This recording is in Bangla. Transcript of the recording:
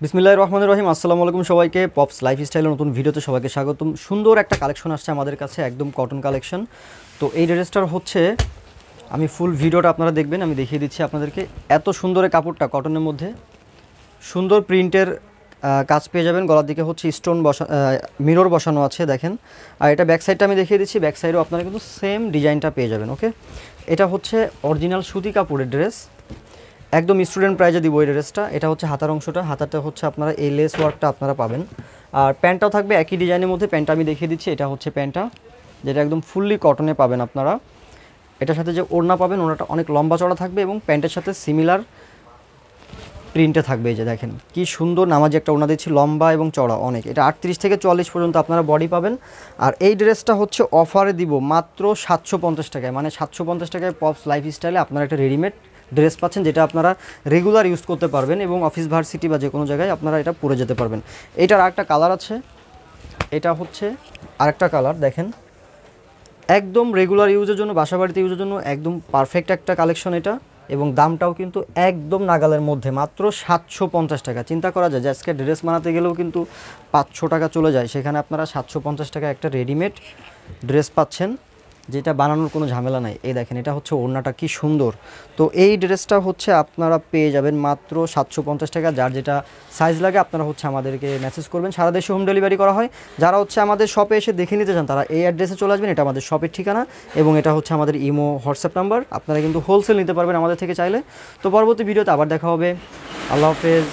বিসমিল্লাহির রহমানির রহিম। আসসালামু আলাইকুম সবাইকে। পপস লাইফস্টাইলের নতুন ভিডিওতে সবাইকে স্বাগতম। সুন্দর একটা কালেকশন আসছে আমাদের কাছে, একদম কটন কালেকশন। তো এই ড্রেসটার হচ্ছে আমি ফুল ভিডিওটা আপনারা দেখবেন, আমি দেখিয়ে দিচ্ছি আপনাদেরকে। এত সুন্দর এই কাপড়টা, কটনের মধ্যে সুন্দর প্রিন্টের কাজ পেয়ে যাবেন। গলার দিকে হচ্ছে স্টোন মিরর বসানো আছে, দেখেন। আর এটা ব্যাক সাইডটা আমি দেখিয়ে দিচ্ছি, ব্যাক সাইডেও আপনারা কিন্তু সেম ডিজাইনটা পেয়ে যাবেন। ওকে, এটা হচ্ছে অরিজিনাল সুতি কাপড়ের ড্রেস, একদম স্টুডেন্ট প্রাইজে দিব এই ড্রেসটা। এটা হচ্ছে হাতার অংশটা, হাতাটা হচ্ছে আপনারা এই লেস ওয়ার্কটা আপনারা পাবেন। আর প্যান্টটাও থাকবে একই ডিজাইনের মধ্যে। প্যান্টটা আমি দেখিয়ে দিচ্ছি, এটা হচ্ছে প্যান্টটা, যেটা একদম ফুললি কটনে পাবেন আপনারা। এটার সাথে যে ওড়না পাবেন, ওড়নাটা অনেক লম্বা চড়া থাকবে এবং প্যান্টের সাথে সিমিলার প্রিন্টে থাকবে। এই যে দেখেন কি সুন্দর নামাজি একটা ওড়না দিচ্ছি, লম্বা এবং চড়া অনেক। এটা 38 থেকে 44 পর্যন্ত আপনারা বডি পাবেন। আর এই ড্রেসটা হচ্ছে অফারে দিব মাত্র 750 টাকায়, মানে 750 টাকায় পপস লাইফস্টাইলে আপনারা একটা রেডিমেড ড্রেস পাচ্ছেন, যেটা আপনারা রেগুলার ইউজ করতে পারবেন এবং অফিস ভার্সিটি বা যে কোনো জায়গায় আপনারা এটা পরে যেতে পারবেন। এইটার আরেকটা কালার আছে, এটা হচ্ছে আরেকটা কালার, দেখেন একদম রেগুলার ইউজের জন্য, বাসাবাড়িতে ইউজের জন্য একদম পারফেক্ট একটা কালেকশন এটা। এবং দামটাও কিন্তু একদম নাগালের মধ্যে, মাত্র 750 টাকা। চিন্তা করা যায় যে আজকে ড্রেস বানাতে গেলেও কিন্তু 500 টাকা চলে যায়, সেখানে আপনারা 750 টাকা একটা রেডিমেড ড্রেস পাচ্ছেন, যেটা বানানোর কোনো ঝামেলা নাই। এই দেখেন এটা হচ্ছে ওড়নাটা কি সুন্দর। তো এই ড্রেসটা হচ্ছে আপনারা পেয়ে যাবেন মাত্র 750 টাকা। যার যেটা সাইজ লাগে আপনারা হচ্ছে আমাদেরকে মেসেজ করবেন, সারা দেশে হোম ডেলিভারি করা হয়। যারা হচ্ছে আমাদের শপে এসে দেখে নিতে চান তারা এই অ্যাড্রেসে চলে আসবেন, এটা আমাদের শপের ঠিকানা এবং এটা হচ্ছে আমাদের ইমো হোয়াটসঅ্যাপ নাম্বার। আপনারা কিন্তু হোলসেল নিতে পারবেন আমাদের থেকে চাইলে। তো পরবর্তী ভিডিওতে আবার দেখা হবে। আল্লাহ হাফেজ।